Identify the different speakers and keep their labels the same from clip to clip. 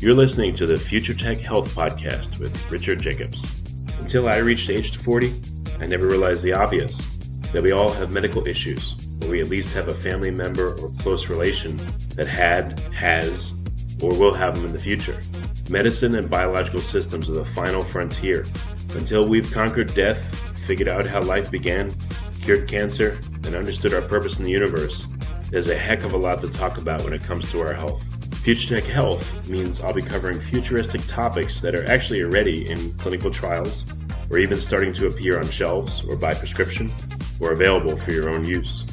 Speaker 1: You're listening to the Future Tech Health Podcast with Richard Jacobs. Until I reached age 40, I never realized the obvious, that we all have medical issues, or we at least have a family member or close relation that had, has, or will have them in the future. Medicine and biological systems are the final frontier. Until we've conquered death, figured out how life began, cured cancer, and understood our purpose in the universe, there's a heck of a lot to talk about when it comes to our health. Future Tech Health means I'll be covering futuristic topics that are actually already in clinical trials, or even starting to appear on shelves or by prescription, or available for your own use.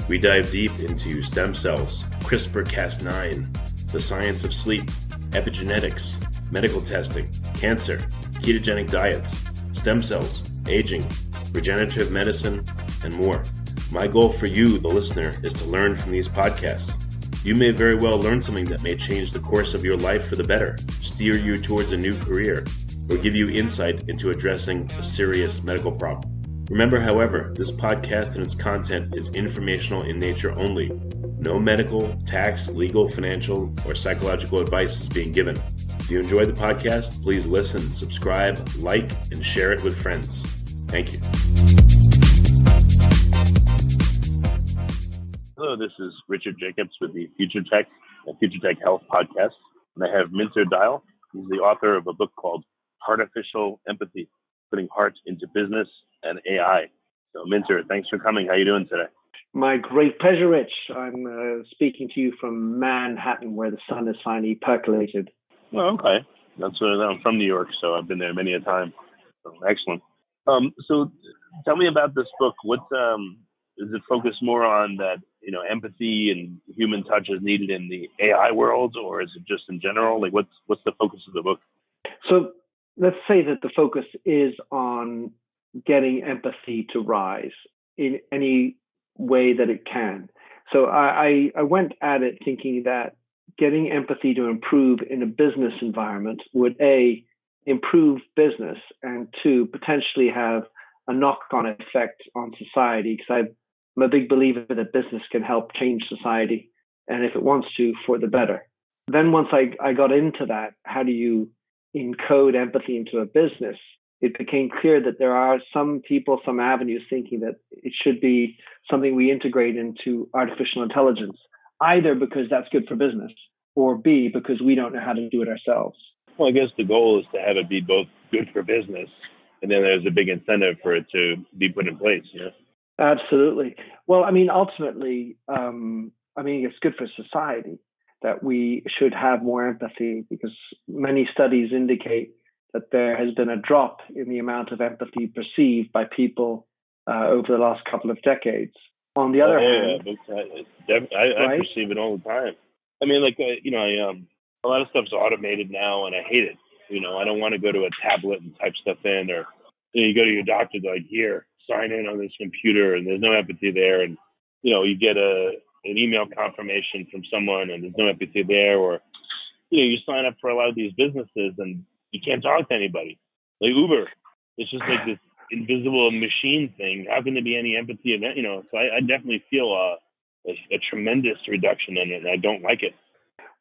Speaker 1: We dive deep into stem cells, CRISPR-Cas9, the science of sleep, epigenetics, medical testing, cancer, ketogenic diets, stem cells, aging, regenerative medicine, and more. My goal for you, the listener, is to learn from these podcasts. You may very well learn something that may change the course of your life for the better, steer you towards a new career, or give you insight into addressing a serious medical problem. Remember, however, this podcast and its content is informational in nature only. No medical, tax, legal, financial, or psychological advice is being given. If you enjoyed the podcast, please listen, subscribe, like, and share it with friends. Thank you. Hello, this is Richard Jacobs with the Future Tech Health Podcast, and I have Minter Dial. He's the author of a book called Heartificial Empathy, Putting Heart into Business and AI. So, Minter, thanks for coming. How are you doing today?
Speaker 2: My great pleasure, Rich. I'm speaking to you from Manhattan, where the sun is finally percolated.
Speaker 1: Oh, okay. I'm from New York, so I've been there many a time. So, excellent. So, tell me about this book. Is it focused more on that, empathy and human touch is needed in the AI world, or is it just in general? Like, what's the focus of the book?
Speaker 2: So let's say that the focus is on getting empathy to rise in any way that it can. So I went at it thinking that getting empathy to improve in a business environment would A, improve business, and two, potentially have a knock-on effect on society, because I'm a big believer that business can help change society, and if it wants to, for the better. Then once I got into that, how do you encode empathy into a business? It became clear that there are some people, some avenues thinking that it should be something we integrate into artificial intelligence, either because that's good for business, or B, because we don't know how to do it ourselves.
Speaker 1: Well, I guess the goal is to have it be both good for business, and then there's a big incentive for it to be put in place,
Speaker 2: Absolutely. Well, ultimately, it's good for society that we should have more empathy, because many studies indicate that there has been a drop in the amount of empathy perceived by people over the last couple of decades. On the other hand,
Speaker 1: I perceive it all the time. A lot of stuff's automated now, and I hate it. I don't want to go to a tablet and type stuff in, or you go to your doctor, they're like, here, sign in on this computer, and there's no empathy there. And, you get an email confirmation from someone and there's no empathy there. Or, you sign up for a lot of these businesses and you can't talk to anybody. Like Uber, it's just like this invisible machine thing. How can there be any empathy in that? So I definitely feel a tremendous reduction in it, and I don't like it.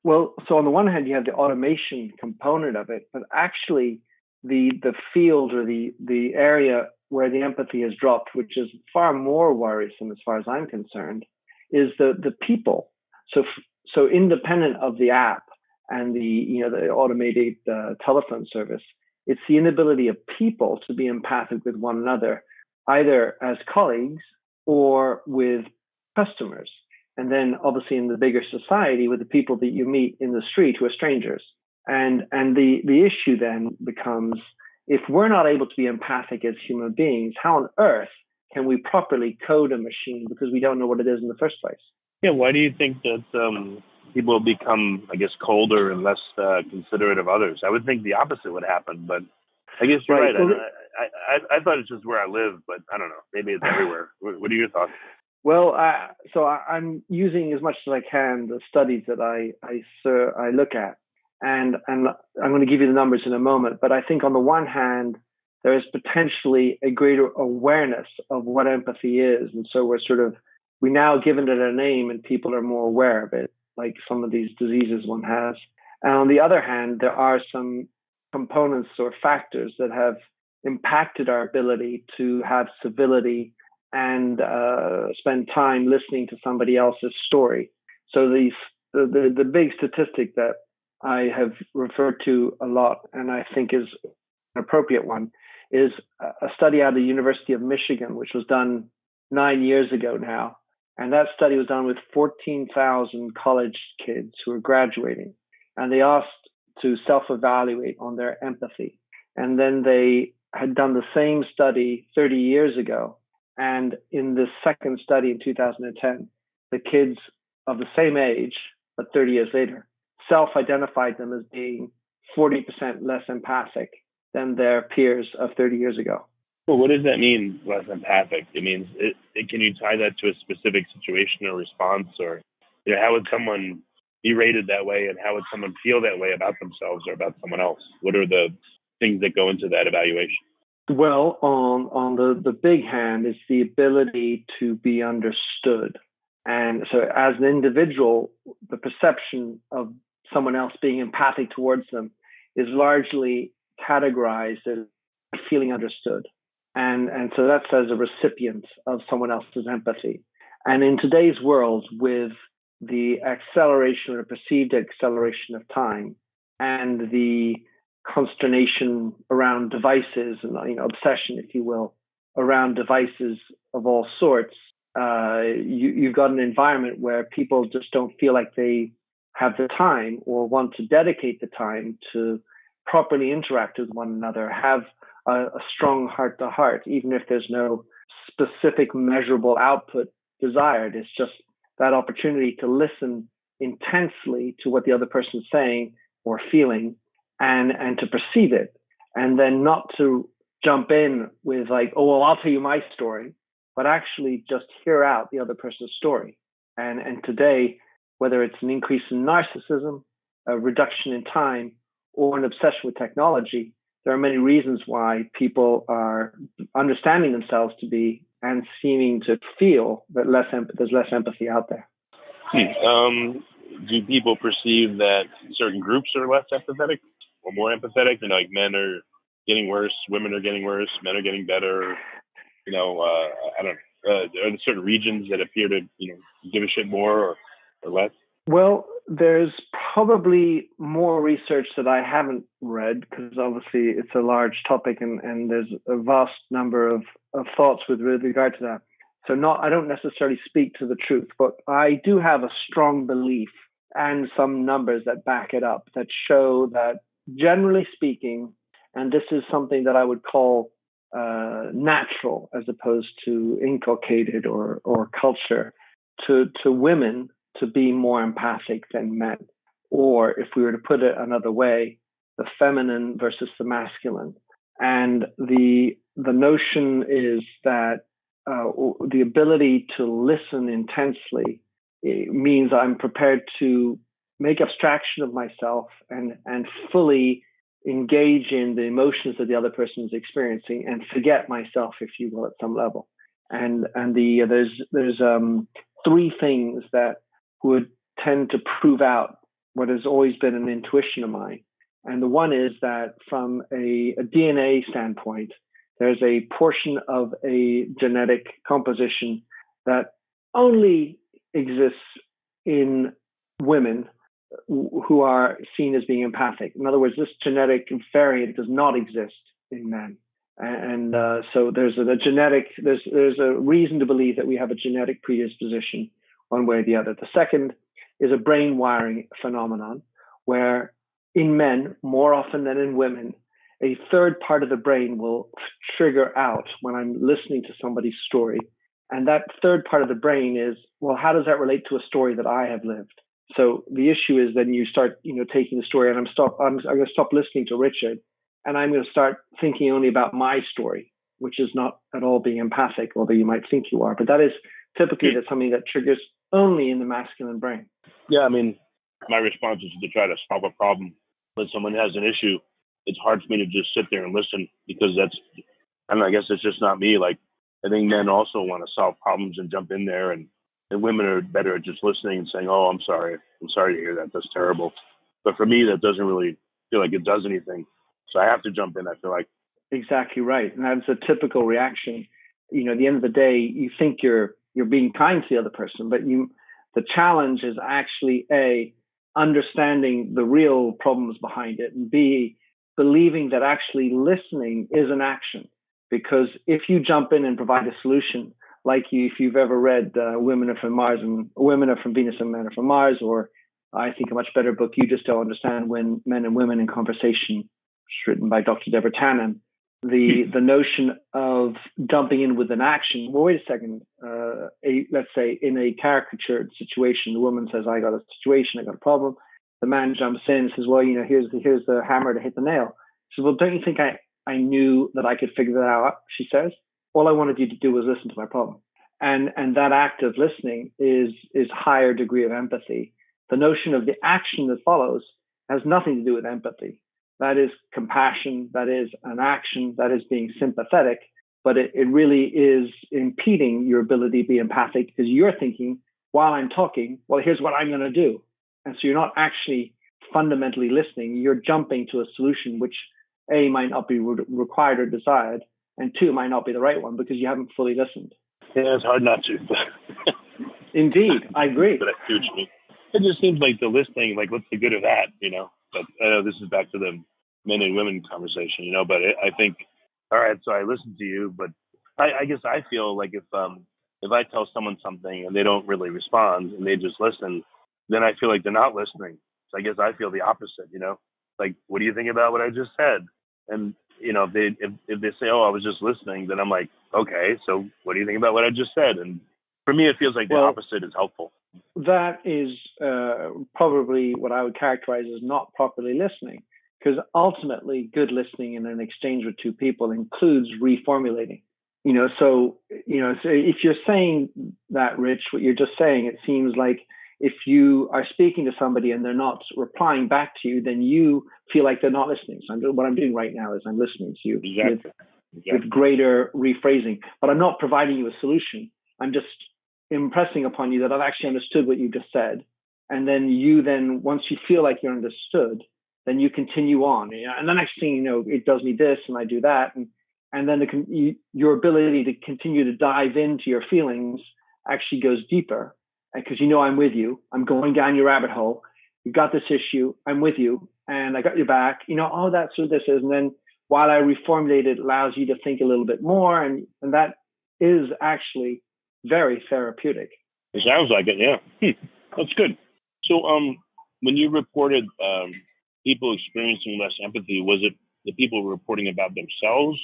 Speaker 2: Well, so on the one hand, you have the automation component of it, but actually the field or the area where the empathy has dropped, which is far more worrisome as far as I'm concerned, is the people. So independent of the app and the automated telephone service, it's the inability of people to be empathic with one another, either as colleagues or with customers. And then obviously in the bigger society with the people that you meet in the street who are strangers. And the issue then becomes, if we're not able to be empathic as human beings, how on earth can we properly code a machine, because we don't know what it is in the first place?
Speaker 1: Yeah, why do you think that people become, colder and less considerate of others? I would think the opposite would happen, but I guess you're right. Well, I thought it's just where I live, but I don't know. Maybe it's everywhere. What are your thoughts?
Speaker 2: Well, I'm using as much as I can the studies that I look at, and I'm going to give you the numbers in a moment. But I think on the one hand, there is potentially a greater awareness of what empathy is, and so we now given it a name, and people are more aware of it, like some of these diseases one has. And on the other hand, there are some components or factors that have impacted our ability to have civility and spend time listening to somebody else's story. So the big statistic that I have referred to a lot, and I think is an appropriate one, is a study out of the University of Michigan, which was done 9 years ago now. And that study was done with 14,000 college kids who were graduating. And they asked to self-evaluate on their empathy. And then they had done the same study 30 years ago. And in this second study in 2010, the kids of the same age, but 30 years later, self-identified them as being 40% less empathic than their peers of 30 years ago.
Speaker 1: Well, what does that mean, less empathic? It means, can you tie that to a specific situation or response? Or how would someone be rated that way, and how would someone feel that way about themselves or about someone else? What are the things that go into that evaluation?
Speaker 2: Well, on the big hand is the ability to be understood. And so as an individual, the perception of someone else being empathic towards them is largely categorized as feeling understood. And so that's as a recipient of someone else's empathy. And in today's world, with the acceleration or perceived acceleration of time and the consternation around devices and obsession, if you will, around devices of all sorts, you've got an environment where people just don't feel like they have the time or want to dedicate the time to properly interact with one another, have a strong heart-to-heart, even if there's no specific measurable output desired. It's just that opportunity to listen intensely to what the other person is saying or feeling, and to perceive it, and then not to jump in with like, oh, well, I'll tell you my story, but actually just hear out the other person's story. And today, whether it's an increase in narcissism, a reduction in time, or an obsession with technology, there are many reasons why people are understanding themselves to be and seeming to feel that there's less empathy out there.
Speaker 1: Do people perceive that certain groups are less empathetic or more empathetic? Like men are getting worse, women are getting worse, men are getting better. I don't know. Are there certain regions that appear to give a shit more or less?
Speaker 2: Well, there's probably more research that I haven't read, because obviously it's a large topic and there's a vast number of thoughts with regard to that. So I don't necessarily speak to the truth, but I do have a strong belief and some numbers that back it up that show that, generally speaking, and this is something that I would call natural as opposed to inculcated or culture, to women to be more empathic than men. Or if we were to put it another way, the feminine versus the masculine. And the notion is that the ability to listen intensely means I'm prepared to make abstraction of myself and fully engage in the emotions that the other person is experiencing and forget myself, if you will, at some level. And there's three things that would tend to prove out what has always been an intuition of mine. And the one is that from a DNA standpoint, there's a portion of a genetic composition that only exists in women who are seen as being empathic. In other words, this genetic variant does not exist in men. And so there's a reason to believe that we have a genetic predisposition one way or the other. The second is a brain wiring phenomenon where in men, more often than in women, a third part of the brain will trigger out when I'm listening to somebody's story. And that third part of the brain is, well, how does that relate to a story that I have lived? So the issue is then you start, taking the story, and I'm going to stop listening to Richard, and I'm going to start thinking only about my story, which is not at all being empathic, although you might think you are. But that is typically that's something that triggers only in the masculine brain.
Speaker 1: Yeah, I mean, my response is to try to solve a problem. When someone has an issue, it's hard for me to just sit there and listen, because I guess it's just not me. Like, I think men also want to solve problems and jump in there, and women are better at just listening and saying, oh, I'm sorry to hear that. That's terrible.
Speaker 3: But for me, that doesn't really feel like it does anything. So I have to jump in, I feel like.
Speaker 2: Exactly right. And that's a typical reaction. At the end of the day, you think you're being kind to the other person, but the challenge is actually A, understanding the real problems behind it, and B, believing that actually listening is an action. Because if you jump in and provide a solution, if you've ever read Women Are from Mars and Women Are from Venus and Men Are from Mars, or I think a much better book, You Just Don't Understand When Men and Women in Conversation, written by Dr. Deborah Tannen, the notion of jumping in with an action. Well, wait a second. Let's say in a caricatured situation, the woman says, "I got a situation, I got a problem." The man jumps in and says, "Well, here's the hammer to hit the nail." She says, "Well, don't you think I knew that I could figure that out?" She says, "All I wanted you to do was listen to my problem." And that act of listening is higher degree of empathy. The notion of the action that follows has nothing to do with empathy. That is compassion, that is an action, that is being sympathetic, but it really is impeding your ability to be empathic because you're thinking, while I'm talking, well, here's what I'm going to do. And so you're not actually fundamentally listening. You're jumping to a solution which A, might not be required or desired, and 2, might not be the right one because you haven't fully listened.
Speaker 3: Yeah, it's hard not to.
Speaker 2: Indeed, I agree.
Speaker 3: But I see what you mean. It just seems like the listening, like, what's the good of that, But I know this is back to the men and women conversation, But I think, all right, so I listen to you, but I guess I feel like if I tell someone something and they don't really respond and they just listen, then I feel like they're not listening. So I guess I feel the opposite, Like, what do you think about what I just said? And if they say, "Oh, I was just listening," then I'm like, okay, so what do you think about what I just said? And for me, it feels like the opposite is helpful.
Speaker 2: That is probably what I would characterize as not properly listening, because ultimately good listening in an exchange with two people includes reformulating. So if you're saying that, Rich, what you're just saying, it seems like if you are speaking to somebody and they're not replying back to you, then you feel like they're not listening. So what I'm doing right now is I'm listening to you with greater rephrasing, but I'm not providing you a solution. I'm just impressing upon you that I've actually understood what you just said. And then once you feel like you're understood, then you continue on. And the next thing you know, it does me this and I do that. And then your ability to continue to dive into your feelings actually goes deeper because I'm with you. I'm going down your rabbit hole. You've got this issue. I'm with you. And I got your back. Oh, that's what this is. And then while I reformulate it, allows you to think a little bit more. And that is actually very therapeutic.
Speaker 3: It sounds like it, yeah. That's good. So when you reported people experiencing less empathy, was it the people reporting about themselves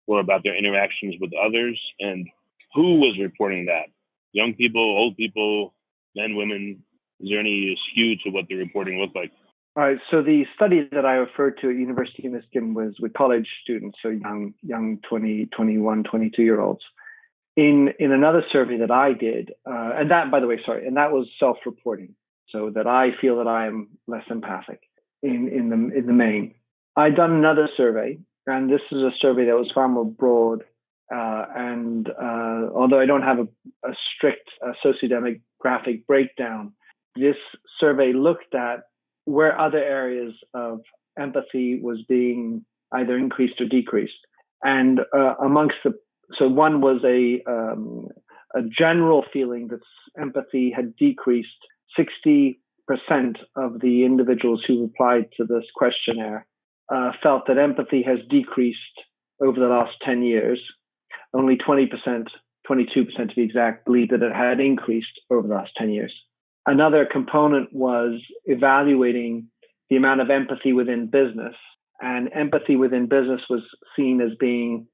Speaker 3: or about their interactions with others? And who was reporting that? Young people, old people, men, women? Is there any skew to what the reporting looked like?
Speaker 2: All right. So the study that I referred to at University of Michigan was with college students, so young 20, 21, 22-year-olds. In another survey that I did, and that was self-reporting, so that I feel that I am less empathic in the main. I'd done another survey, and this is a survey that was far more broad. And although I don't have a strict sociodemographic breakdown, this survey looked at where other areas of empathy was being either increased or decreased. And so one was a general feeling that empathy had decreased. 60% of the individuals who replied to this questionnaire felt that empathy has decreased over the last 10 years. Only 20%, 22% to be exact, believed that it had increased over the last 10 years. Another component was evaluating the amount of empathy within business. And empathy within business was seen as being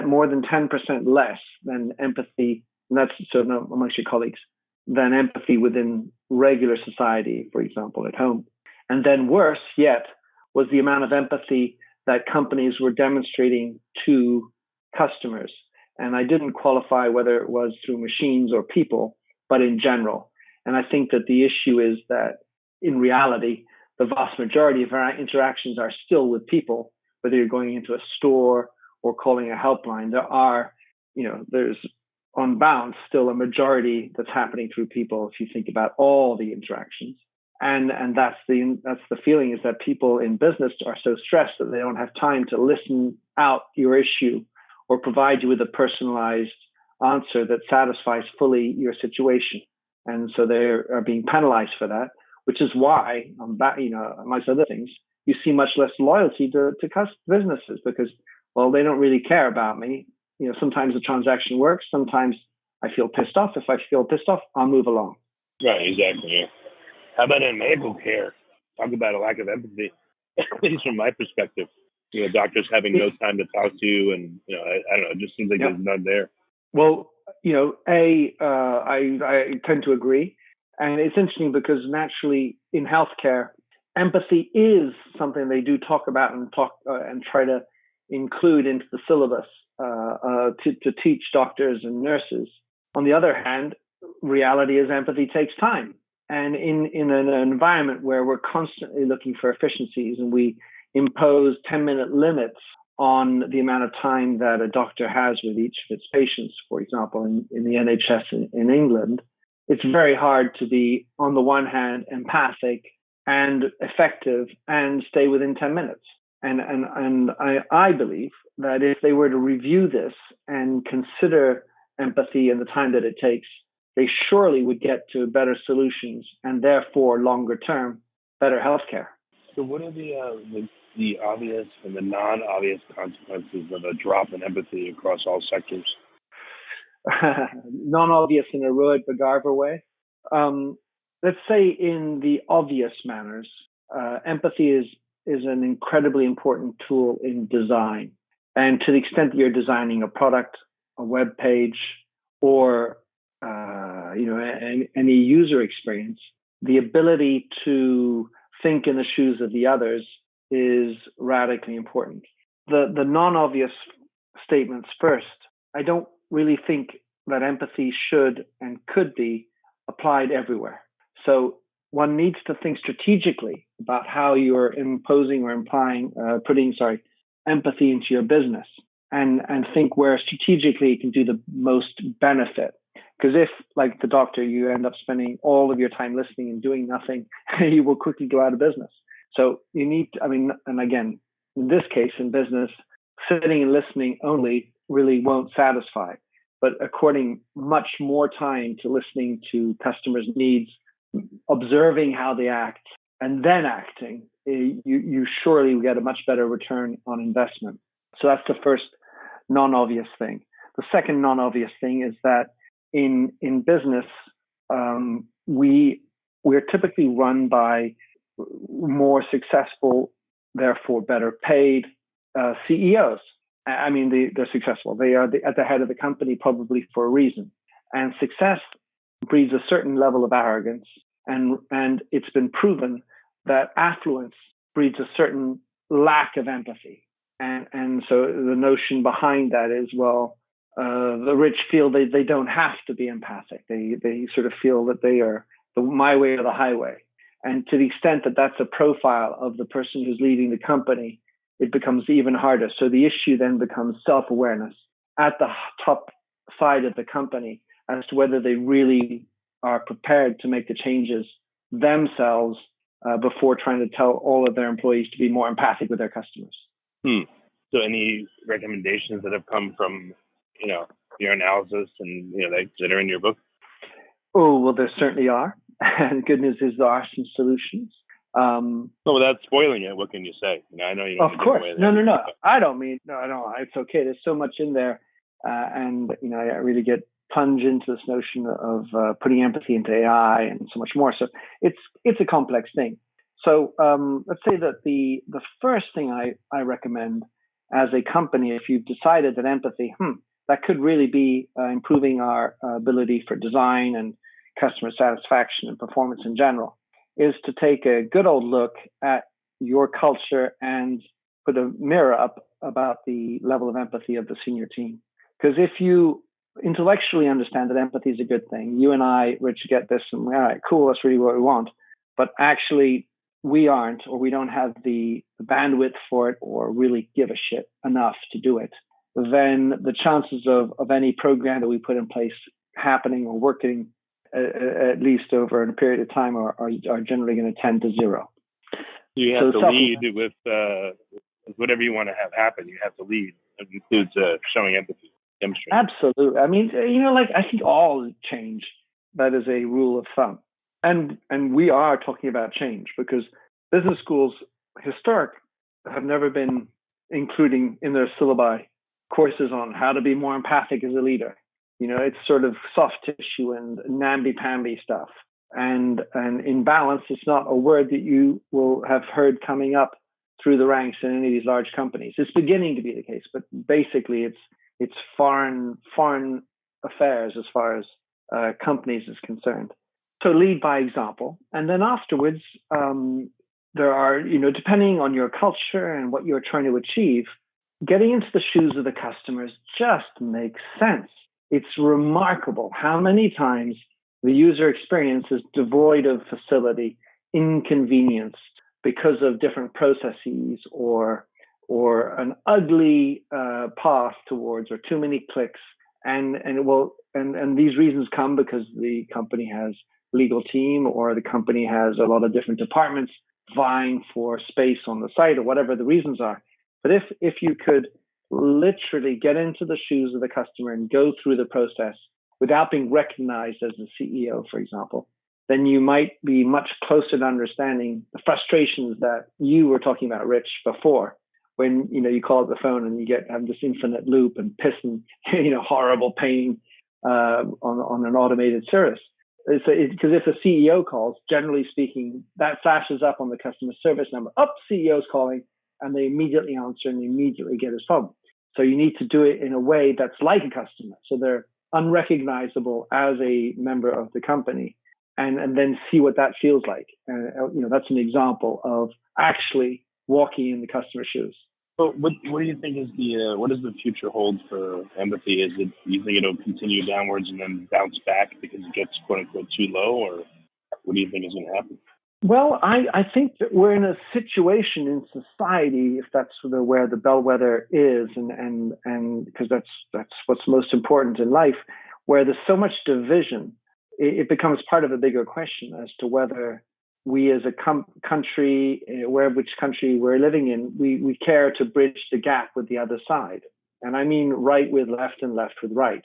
Speaker 2: more than 10% less than empathy, and that's amongst your colleagues, than empathy within regular society, for example, at home. And then worse yet was the amount of empathy that companies were demonstrating to customers. And I didn't qualify whether it was through machines or people, but in general. And I think that the issue is that in reality, the vast majority of our interactions are still with people, whether you're going into a store or calling a helpline. There's on balance still a majority that's happening through people if you think about all the interactions. And that's the feeling, is that people in business are so stressed that they don't have time to listen out your issue or provide you with a personalized answer that satisfies fully your situation. And so they are being penalized for that, which is why, amongst other things, you see much less loyalty to businesses, because, well, they don't really care about me. Sometimes the transaction works. Sometimes I feel pissed off. If I feel pissed off, I'll move along.
Speaker 3: Right, exactly. Yeah. How about in medical care? Talk about a lack of empathy, at least from my perspective. Doctors having no time to talk to you, and I don't know. It just seems like there's none there.
Speaker 2: Well, I tend to agree, and it's interesting because naturally in healthcare, empathy is something they do talk about and try to include into the syllabus to teach doctors and nurses. On the other hand, reality is empathy takes time. And in an environment where we're constantly looking for efficiencies and we impose 10-minute limits on the amount of time that a doctor has with each of its patients, for example, in the NHS in England, it's very hard to be, on the one hand, empathic and effective and stay within 10 minutes. And I believe that if they were to review this and consider empathy and the time that it takes, they surely would get to better solutions and therefore longer term, better healthcare.
Speaker 3: So what are the obvious and the non-obvious consequences of a drop in empathy across all sectors?
Speaker 2: Non-obvious in a Road Bagarva way. Let's say in the obvious manners, empathy is an incredibly important tool in design. And to the extent that you're designing a product, a web page, or any user experience, the ability to think in the shoes of the others is radically important. The non-obvious statements first. I don't really think that empathy should and could be applied everywhere. So one needs to think strategically about how you're imposing or putting empathy into your business, and think where strategically it can do the most benefit. Because if, like the doctor, you end up spending all of your time listening and doing nothing, you will quickly go out of business. So you need to, and again, in this case, in business, sitting and listening only really won't satisfy. But according much more time to listening to customers' needs, observing how they act, and then acting, you surely will get a much better return on investment. So that's the first non-obvious thing. The second non-obvious thing is that in business, we're typically run by more successful, therefore better paid CEOs. They're successful. They are at the head of the company probably for a reason. And success breeds a certain level of arrogance. And it's been proven that affluence breeds a certain lack of empathy. And so the notion behind that is, the rich feel they don't have to be empathic. They sort of feel that they are my way or the highway. And to the extent that that's a profile of the person who's leading the company, it becomes even harder. So the issue then becomes self-awareness at the top side of the company as to whether they really are prepared to make the changes themselves before trying to tell all of their employees to be more empathic with their customers.
Speaker 3: So any recommendations that have come from, your analysis and, that are in your book?
Speaker 2: Oh, well, there certainly are. And good news is there are some solutions.
Speaker 3: Without spoiling it, what can you say? I know you don't.
Speaker 2: Of course. No. I don't mean, no, it's okay. There's so much in there. And, I really get plunged into this notion of putting empathy into AI and so much more. So it's a complex thing. So let's say that the first thing I recommend as a company, if you've decided that empathy, that could really be improving our ability for design and customer satisfaction and performance in general, is to take a good old look at your culture and put a mirror up about the level of empathy of the senior team. Because if you intellectually understand that empathy is a good thing, you and I, Rich, get this, and all right, cool, that's really what we want. But actually, we aren't, or we don't have the bandwidth for it, or really give a shit enough to do it, then the chances of any program that we put in place happening or working at least over a period of time, are generally going to tend to zero.
Speaker 3: You have to lead with whatever you want to have happen. You have to lead. It includes showing empathy, demonstrating.
Speaker 2: Absolutely. I mean, I think all change, that is a rule of thumb. And we are talking about change because business schools, historic, have never been including in their syllabi courses on how to be more empathic as a leader. It's sort of soft tissue and namby-pamby stuff. And in balance, it's not a word that you will have heard coming up through the ranks in any of these large companies. It's beginning to be the case, but basically it's foreign affairs as far as companies is concerned. So lead by example. And then afterwards, there are, depending on your culture and what you're trying to achieve, getting into the shoes of the customers just makes sense. It's remarkable how many times the user experience is devoid of facility, inconvenience because of different processes or an ugly path towards, or too many clicks. And these reasons come because the company has legal team, or the company has a lot of different departments vying for space on the site, or whatever the reasons are. But if you could literally get into the shoes of the customer and go through the process without being recognized as the CEO, for example, then you might be much closer to understanding the frustrations that you were talking about, Rich, before, when you call up the phone and you have this infinite loop and piss and horrible pain on an automated service. Because if a CEO calls, generally speaking, that flashes up on the customer service number. CEO's calling, and they immediately answer and immediately get his phone. So you need to do it in a way that's like a customer, so they're unrecognizable as a member of the company, and then see what that feels like. That's an example of actually walking in the customer's shoes.
Speaker 3: So what do you think is what does the future hold for empathy? Do you think it'll continue downwards and then bounce back because it gets quote unquote too low, or what do you think is going to happen?
Speaker 2: Well, I think that we're in a situation in society, if that's where the bellwether is, and because that's what's most important in life, where there's so much division, it becomes part of a bigger question as to whether we as a country, which country we're living in, we care to bridge the gap with the other side. And I mean right with left and left with right,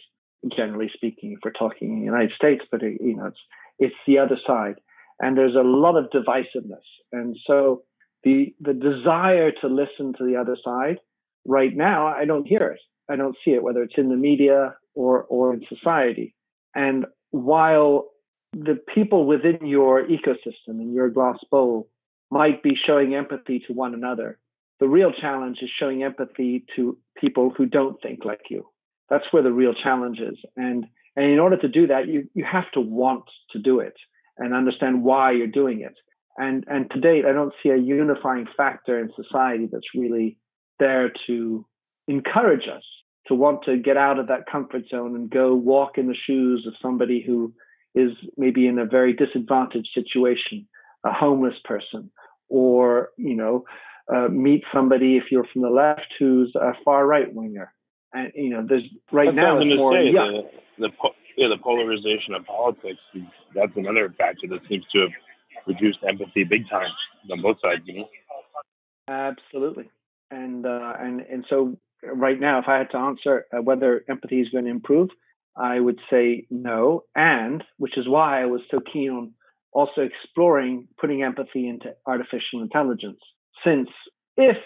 Speaker 2: generally speaking, if we're talking in the United States, but it's the other side. And there's a lot of divisiveness. And so the desire to listen to the other side right now, I don't hear it. I don't see it, whether it's in the media or in society. And while the people within your ecosystem, in your glass bowl, might be showing empathy to one another, the real challenge is showing empathy to people who don't think like you. That's where the real challenge is. And in order to do that, you have to want to do it and understand why you're doing it. And to date, I don't see a unifying factor in society that's really there to encourage us to want to get out of that comfort zone and go walk in the shoes of somebody who is maybe in a very disadvantaged situation, a homeless person, or, meet somebody, if you're from the left, who's a far right winger. And, there's right now it's more
Speaker 3: the polarization of politics, that's another factor that seems to have reduced empathy big time on both sides,
Speaker 2: Absolutely. And so right now, if I had to answer whether empathy is going to improve, I would say no. And which is why I was so keen on also exploring putting empathy into artificial intelligence. Since if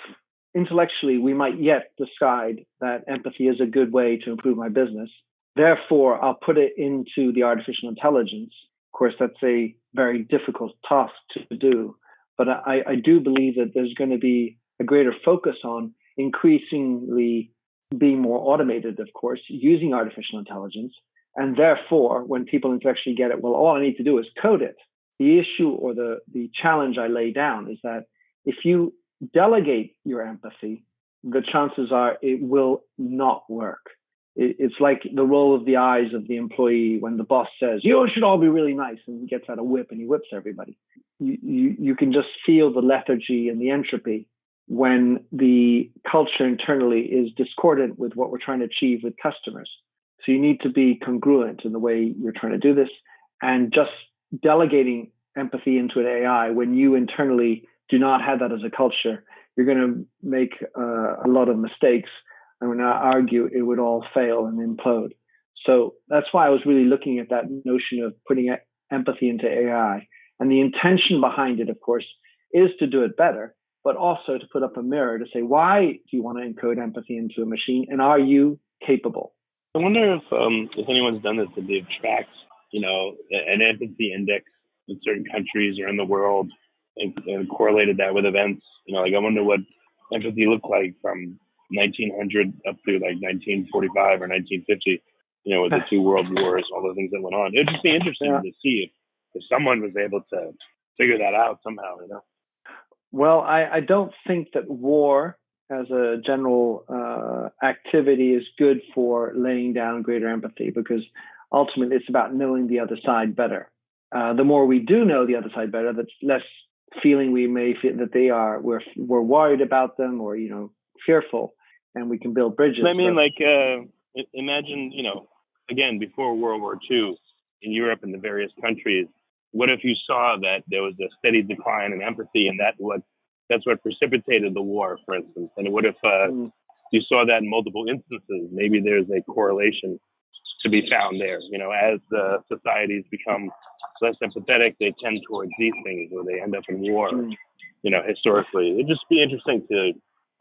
Speaker 2: intellectually we might yet decide that empathy is a good way to improve my business, therefore I'll put it into the artificial intelligence. Of course, that's a very difficult task to do. But I do believe that there's going to be a greater focus on increasingly being more automated, of course, using artificial intelligence. And therefore, when people intellectually get it, well, all I need to do is code it. The issue or the challenge I lay down is that if you delegate your empathy, the chances are it will not work. It's like the roll of the eyes of the employee when the boss says, you should all be really nice, and he gets out a whip and he whips everybody. You can just feel the lethargy and the entropy when the culture internally is discordant with what we're trying to achieve with customers. So you need to be congruent in the way you're trying to do this. And just delegating empathy into an AI when you internally do not have that as a culture, you're going to make a lot of mistakes. And when I argue, it would all fail and implode. So that's why I was really looking at that notion of putting empathy into AI. And the intention behind it, of course, is to do it better, but also to put up a mirror to say, why do you want to encode empathy into a machine? And are you capable?
Speaker 3: I wonder if anyone's done this, if they've tracked, an empathy index in certain countries or in the world and correlated that with events. I wonder what empathy looked like from 1900 up to like 1945 or 1950, with the two world wars, all the things that went on. It'd just be interesting to see if someone was able to figure that out somehow,
Speaker 2: Well, I don't think that war as a general activity is good for laying down greater empathy, because ultimately it's about knowing the other side better. The more we do know the other side better, the less feeling we may feel that we're worried about them or, fearful, and we can build bridges.
Speaker 3: I mean, imagine, again, before World War II in Europe and the various countries, what if you saw that there was a steady decline in empathy, and that's what precipitated the war, for instance? And what if you saw that in multiple instances? Maybe there's a correlation to be found there. As the societies become less empathetic, they tend towards these things, or they end up in war. Historically, it'd just be interesting to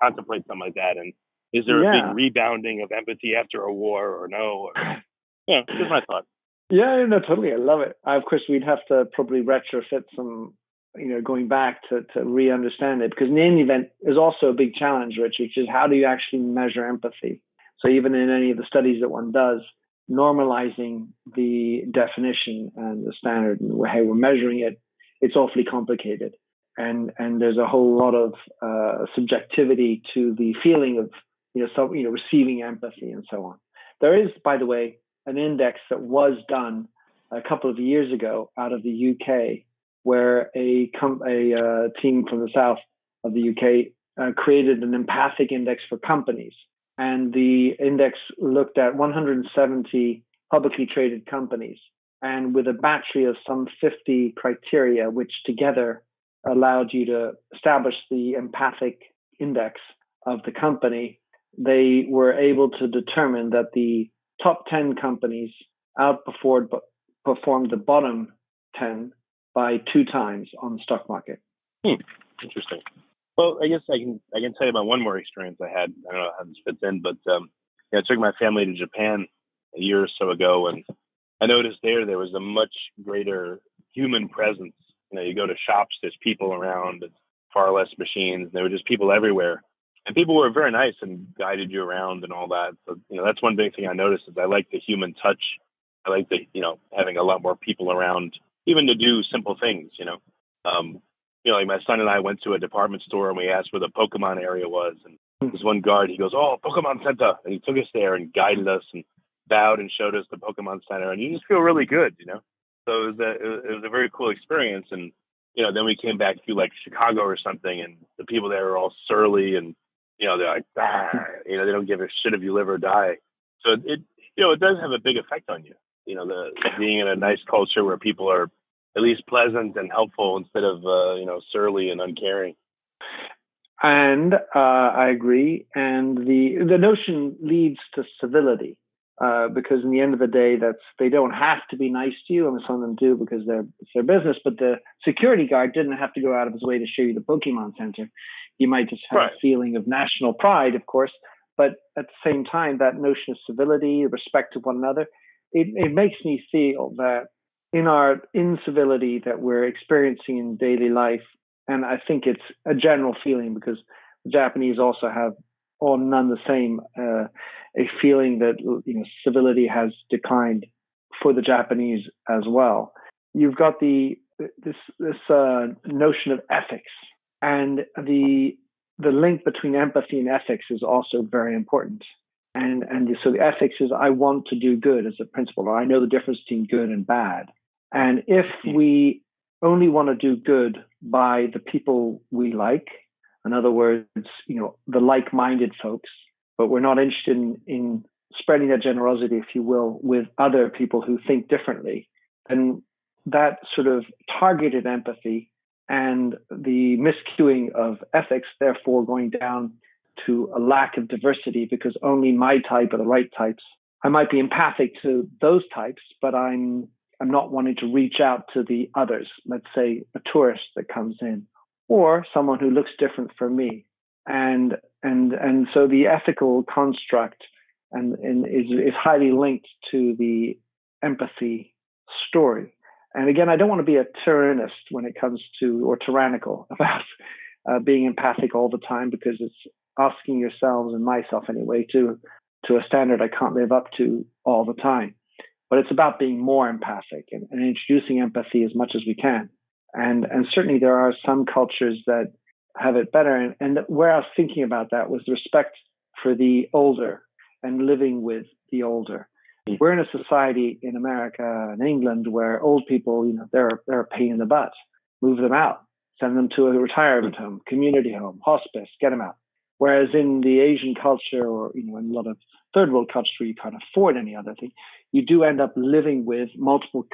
Speaker 3: contemplate something like that. And is there a big rebounding of empathy after a war, or no? Just my thought.
Speaker 2: Yeah, no, totally. I love it. Of course, we'd have to probably retrofit some, going back to re-understand it, because in any event, there's also a big challenge, Rich, which is how do you actually measure empathy? So even in any of the studies that one does, normalizing the definition and the standard and how we're measuring it, it's awfully complicated. And there's a whole lot of subjectivity to the feeling of, receiving empathy and so on. There is, by the way, an index that was done a couple of years ago out of the UK, where a team from the south of the UK created an empathic index for companies. And the index looked at 170 publicly traded companies, and with a battery of some 50 criteria, which together allowed you to establish the empathic index of the company, they were able to determine that the top 10 companies outperformed the bottom 10 by 2 times on the stock market.
Speaker 3: Interesting. Well, I guess I can tell you about one more experience I had. I don't know how this fits in, but I took my family to Japan a year or so ago, and I noticed there was a much greater human presence. You go to shops, there's people around, it's far less machines. There were just people everywhere. And people were very nice and guided you around and all that. So, that's one big thing I noticed is I like the human touch. I like having a lot more people around, even to do simple things, like my son and I went to a department store and we asked where the Pokemon area was. And this one guard, he goes, "Oh, Pokemon Center." And he took us there and guided us and bowed and showed us the Pokemon Center. And you just feel really good, So it was a very cool experience. And, then we came back to like Chicago or something, and the people there are all surly and, they're like, they don't give a shit if you live or die. So it does have a big effect on you, being in a nice culture where people are at least pleasant and helpful instead of, surly and uncaring.
Speaker 2: And I agree. And the notion leads to civility, because in the end of the day, they don't have to be nice to you. And some of them do because it's their business. But the security guard didn't have to go out of his way to show you the Pokemon Center. You might just have a feeling of national pride, of course. But at the same time, that notion of civility, respect of one another, it makes me feel that in our incivility that we're experiencing in daily life, and I think it's a general feeling because the Japanese also have all none the same, a feeling that civility has declined for the Japanese as well. You've got this notion of ethics, and the link between empathy and ethics is also very important. And so the ethics is I want to do good as a principle, or I know the difference between good and bad. And if we only want to do good by the people we like, in other words, the like-minded folks, but we're not interested in spreading that generosity, if you will, with other people who think differently, then that sort of targeted empathy and the miscuing of ethics, therefore going down to a lack of diversity because only my type are the right types. I might be empathic to those types, but I'm not wanting to reach out to the others. Let's say a tourist that comes in, or someone who looks different from me, and so the ethical construct and is highly linked to the empathy story. And again, I don't want to be a tyrannist when it comes to, or tyrannical about being empathic all the time, because it's asking yourselves and myself anyway to a standard I can't live up to all the time. But it's about being more empathic and introducing empathy as much as we can. And certainly there are some cultures that have it better. And where I was thinking about that was the respect for the older and living with the older. We're in a society in America and England where old people, they're a pain in the butt. Move them out, send them to a retirement home, community home, hospice, get them out. Whereas in the Asian culture, or in a lot of third world cultures where you can't afford any other thing, you do end up living with multiple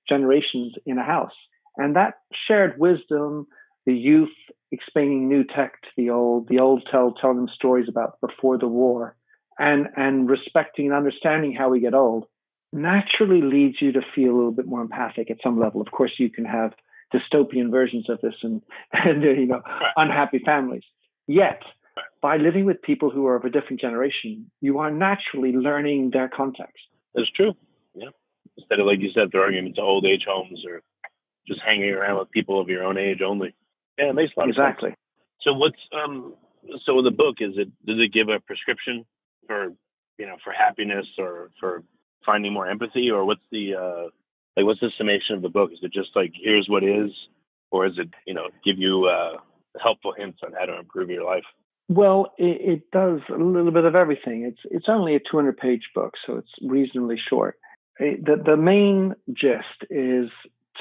Speaker 2: generations in a house. And that shared wisdom, the youth explaining new tech to the old telling them stories about before the war, and respecting and understanding how we get old, naturally leads you to feel a little bit more empathic at some level. Of course, you can have dystopian versions of this and unhappy families. Yet, by living with people who are of a different generation, you are naturally learning their context.
Speaker 3: That's true. Yeah. Instead of, like you said, throwing them into old age homes or just hanging around with people of your own age only. Yeah, it makes a lot of sense.
Speaker 2: Exactly.
Speaker 3: So what's so in the book, does it give a prescription for happiness or for finding more empathy, or what's the what's the summation of the book? Is it just like, here's what is, or is it give you helpful hints on how to improve your life?
Speaker 2: Well, it does a little bit of everything. It's only a 200-page book, so it's reasonably short. The main gist is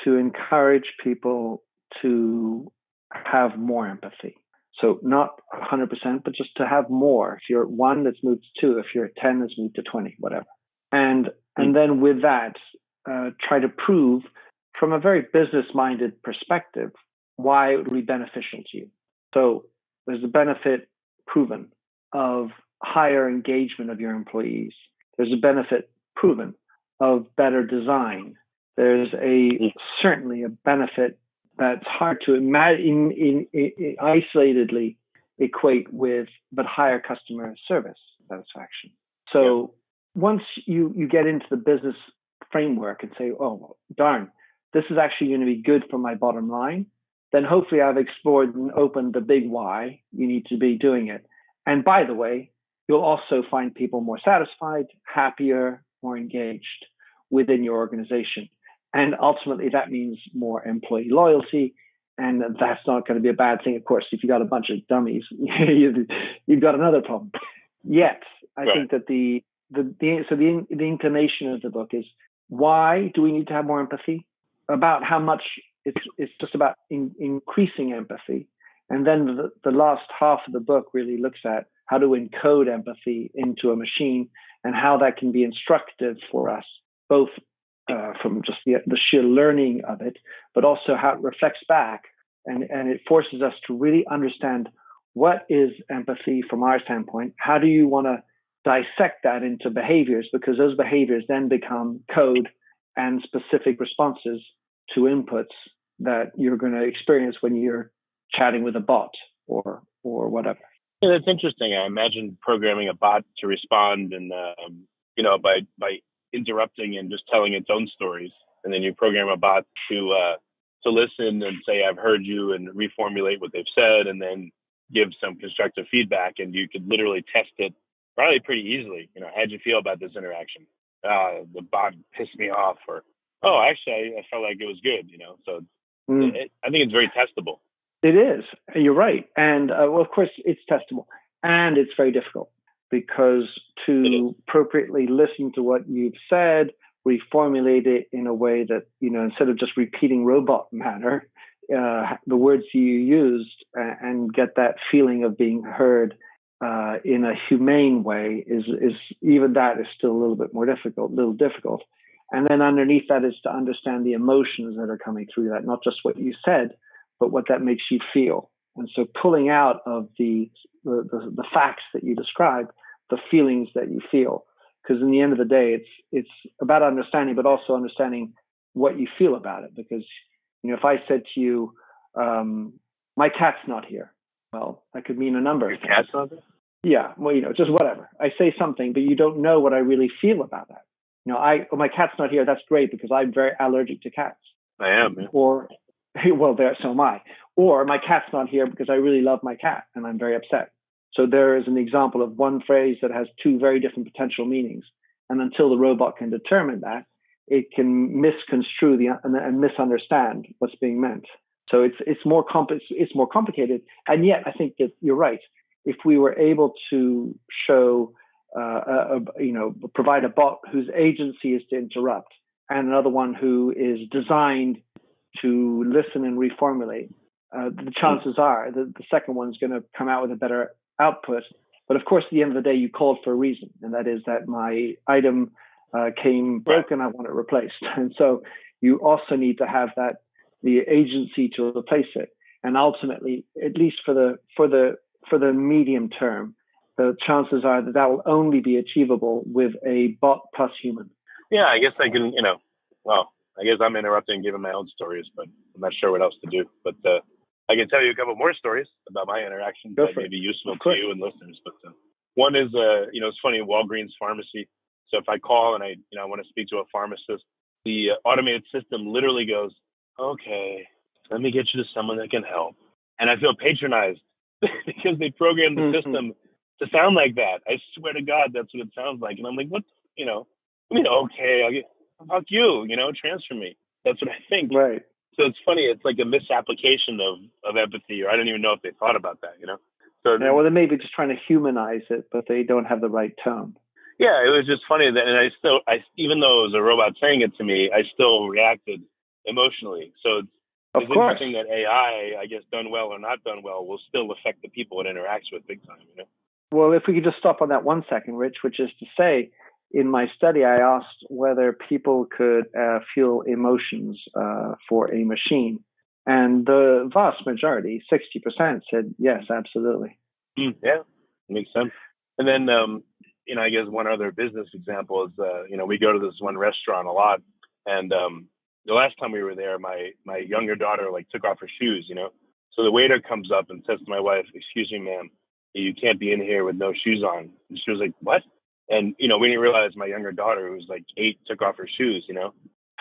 Speaker 2: to encourage people to have more empathy. So not 100%, but just to have more. If you're at 1, let's move to 2. If you're at 10, let's move to 20, whatever. And then with that, try to prove from a very business-minded perspective why it would be beneficial to you. So there's a benefit proven of higher engagement of your employees. There's a benefit proven of better design. There's certainly a benefit that's hard to imagine isolatedly equate with, but higher customer service satisfaction. So once you get into the business framework and say, oh, well, darn, this is actually going to be good for my bottom line, then hopefully I've explored and opened the big why you need to be doing it. And by the way, you'll also find people more satisfied, happier, more engaged within your organization. And ultimately, that means more employee loyalty. And that's not going to be a bad thing. Of course, if you got a bunch of dummies, you've got another problem. Yet, I think that the inclination of the book is, why do we need to have more empathy? About how much it's just about increasing empathy. And then the last half of the book really looks at how to encode empathy into a machine and how that can be instructive for us, both from just the sheer learning of it, but also how it reflects back. And it forces us to really understand what is empathy from our standpoint. How do you want to dissect that into behaviors? Because those behaviors then become code and specific responses to inputs that you're going to experience when you're chatting with a bot or whatever.
Speaker 3: Yeah, that's interesting. I imagine programming a bot to respond and by interrupting and just telling its own stories, and then you program a bot to listen and say, I've heard you, and reformulate what they've said, and then give some constructive feedback, and you could literally test it probably pretty easily. How'd you feel about this interaction? The bot pissed me off, or actually I felt like it was good. So I think it's very testable.
Speaker 2: It is. You're right. And of course it's testable, and it's very difficult, because to appropriately listen to what you've said, reformulate it in a way that, instead of just repeating robot manner, the words you used, and get that feeling of being heard in a humane way is even that is still a little bit more difficult, And then underneath that is to understand the emotions that are coming through that, not just what you said, but what that makes you feel. And so pulling out of the facts that you describe, the feelings that you feel. Because in the end of the day, it's about understanding, but also understanding what you feel about it. Because, if I said to you, my cat's not here, well, that could mean a number of things.
Speaker 3: Your cat's not there?
Speaker 2: Yeah, well, just whatever. I say something, but you don't know what I really feel about that. My cat's not here. That's great because I'm very allergic to cats.
Speaker 3: I am. Yeah.
Speaker 2: Or, well, so am I. Or my cat's not here because I really love my cat and I'm very upset. So there is an example of one phrase that has two very different potential meanings. And until the robot can determine that, it can misconstrue and misunderstand what's being meant. So it's more complicated. And yet, I think that you're right. If we were able to show, provide a bot whose agency is to interrupt, and another one who is designed to listen and reformulate, the chances are that the second one's going to come out with a better output. But of course, at the end of the day, you called for a reason, and that is that my item came broken. I want it replaced, and so you also need to have the agency to replace it. And ultimately, at least for the medium term, the chances are that will only be achievable with a bot plus human.
Speaker 3: Yeah, I guess I can. I guess I'm interrupting, giving my own stories, but I'm not sure what else to do. But I can tell you a couple more stories about my interactions that may be useful to you and listeners. But one is, it's funny, Walgreens pharmacy. So if I call and I want to speak to a pharmacist, the automated system literally goes, okay, let me get you to someone that can help. And I feel patronized because they programmed the system to sound like that. I swear to God, that's what it sounds like. And I'm like, what, okay, fuck you, transfer me. That's what I think.
Speaker 2: Right.
Speaker 3: So it's funny. It's like a misapplication of empathy, or I don't even know if they thought about that, So
Speaker 2: yeah, well, they may be just trying to humanize it, but they don't have the right tone.
Speaker 3: Yeah, it was just funny that, and I even though it was a robot saying it to me, I still reacted emotionally. So it's interesting that AI, I guess, done well or not done well, will still affect the people it interacts with big time.
Speaker 2: Well, if we could just stop on that 1 second, Rich, which is to say, in my study, I asked whether people could feel emotions for a machine. And the vast majority, 60%, said yes, absolutely.
Speaker 3: Yeah, makes sense. And then, I guess one other business example is, we go to this one restaurant a lot. And the last time we were there, my younger daughter, took off her shoes, So the waiter comes up and says to my wife, "Excuse me, ma'am, you can't be in here with no shoes on." And she was like, "What?" And, we didn't realize my younger daughter, who was 8, took off her shoes, And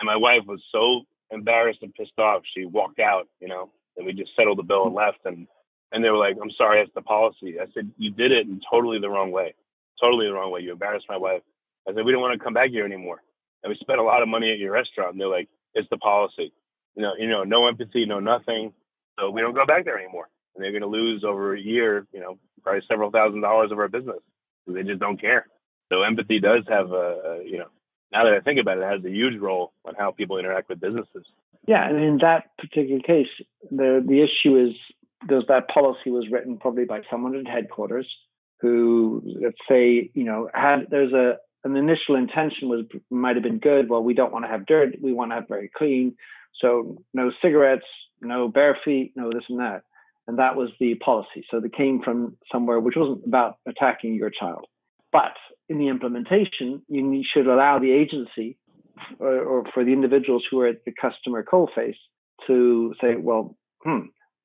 Speaker 3: my wife was so embarrassed and pissed off, she walked out, and we just settled the bill and left. And they were like, "I'm sorry, that's the policy." I said, "You did it in totally the wrong way. Totally the wrong way. You embarrassed my wife." I said, "We don't want to come back here anymore. And we spent a lot of money at your restaurant." And they're like, "It's the policy. No empathy, no nothing. So we don't go back there anymore." And they're going to lose over a year, probably several $1,000s of our business. So they just don't care. So empathy does have now that I think about it, it has a huge role on how people interact with businesses.
Speaker 2: Yeah, and in that particular case, the issue is that policy was written probably by someone at headquarters who, let's say, an initial intention might have been good. Well, we don't want to have dirt. We want to have very clean. So no cigarettes, no bare feet, no this and that. And that was the policy. So they came from somewhere which wasn't about attacking your child. But in the implementation, you should allow the agency or for the individuals who are at the customer coalface to say, well,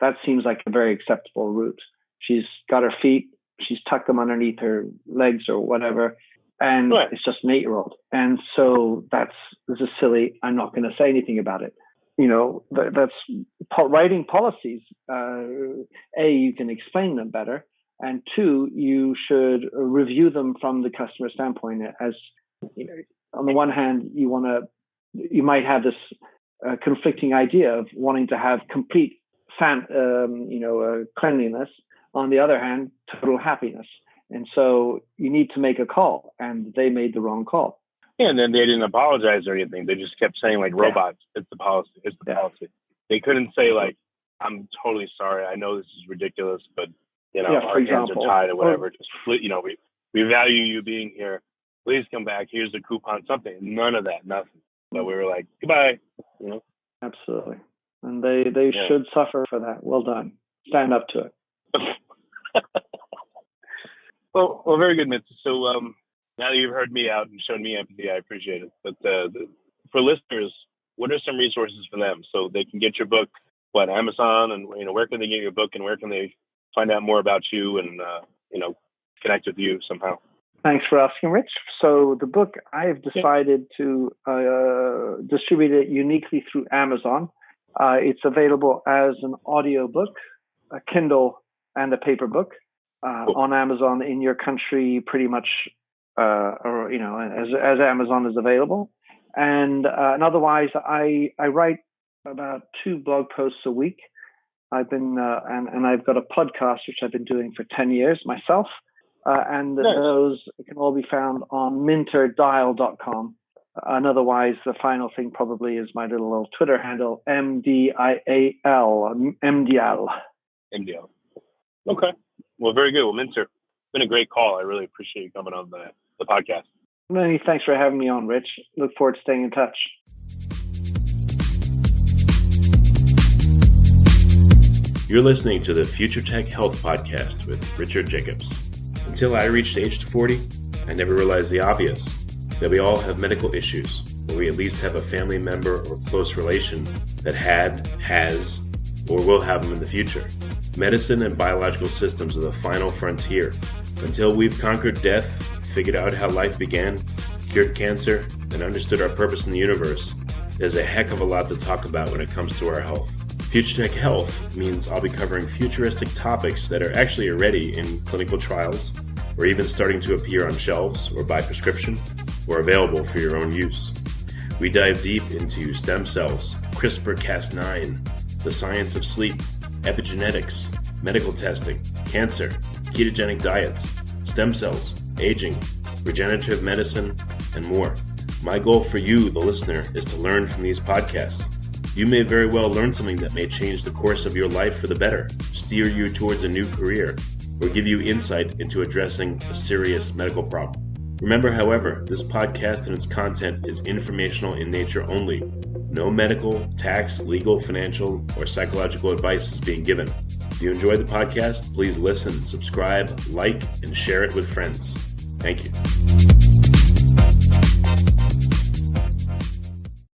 Speaker 2: that seems like a very acceptable route. She's got her feet, she's tucked them underneath her legs or whatever, and it's just an 8-year-old. And so this is silly. I'm not going to say anything about it. That's writing policies. You can explain them better. And 2, you should review them from the customer standpoint. As on the one hand, you might have this conflicting idea of wanting to have complete cleanliness. On the other hand, total happiness. And so you need to make a call, and they made the wrong call.
Speaker 3: Yeah, and then they didn't apologize or anything. They just kept saying robots. It's the policy. It's the policy. They couldn't say "I'm totally sorry. I know this is ridiculous, but our hands are tied or whatever. Just we value you being here. Please come back. Here's a coupon. Something. None of that. Nothing. But we were like, goodbye, you know?
Speaker 2: Absolutely. And they should suffer for that. Well done. Stand up to it.
Speaker 3: well, very good, Mitch. So now that you've heard me out and shown me empathy, I appreciate it. But for listeners, what are some resources for them so they can get your book, Amazon, and where can they get your book, and where can they find out more about you and connect with you somehow?
Speaker 2: Thanks for asking, Rich. So the book, I've decided to distribute it uniquely through Amazon. It's available as an audio book, a Kindle, and a paper book on Amazon in your country, pretty much, as Amazon is available. And otherwise, I write about 2 blog posts a week. I've been and I've got a podcast which I've been doing for 10 years myself. And nice. Those can all be found on minterdial.com. And otherwise, the final thing probably is my little Twitter handle, MDIAL.
Speaker 3: MDL. Okay. Well, very good. Well, Minter, it's been a great call. I really appreciate you coming on the podcast.
Speaker 2: Many thanks for having me on, Rich. Look forward to staying in touch.
Speaker 1: You're listening to the Future Tech Health Podcast with Richard Jacobs. Until I reached age 40, I never realized the obvious, that we all have medical issues, or we at least have a family member or close relation that has, or will have them in the future. Medicine and biological systems are the final frontier. Until we've conquered death, figured out how life began, cured cancer, and understood our purpose in the universe, there's a heck of a lot to talk about when it comes to our health. Future Tech Health means I'll be covering futuristic topics that are actually already in clinical trials, or even starting to appear on shelves or by prescription, or available for your own use. We dive deep into stem cells, CRISPR-Cas9, the science of sleep, epigenetics, medical testing, cancer, ketogenic diets, stem cells, aging, regenerative medicine, and more. My goal for you, the listener, is to learn from these podcasts. You may very well learn something that may change the course of your life for the better, steer you towards a new career, or give you insight into addressing a serious medical problem. Remember, however, this podcast and its content is informational in nature only. No medical, tax, legal, financial, or psychological advice is being given. If you enjoy the podcast, please listen, subscribe, like, and share it with friends. Thank you.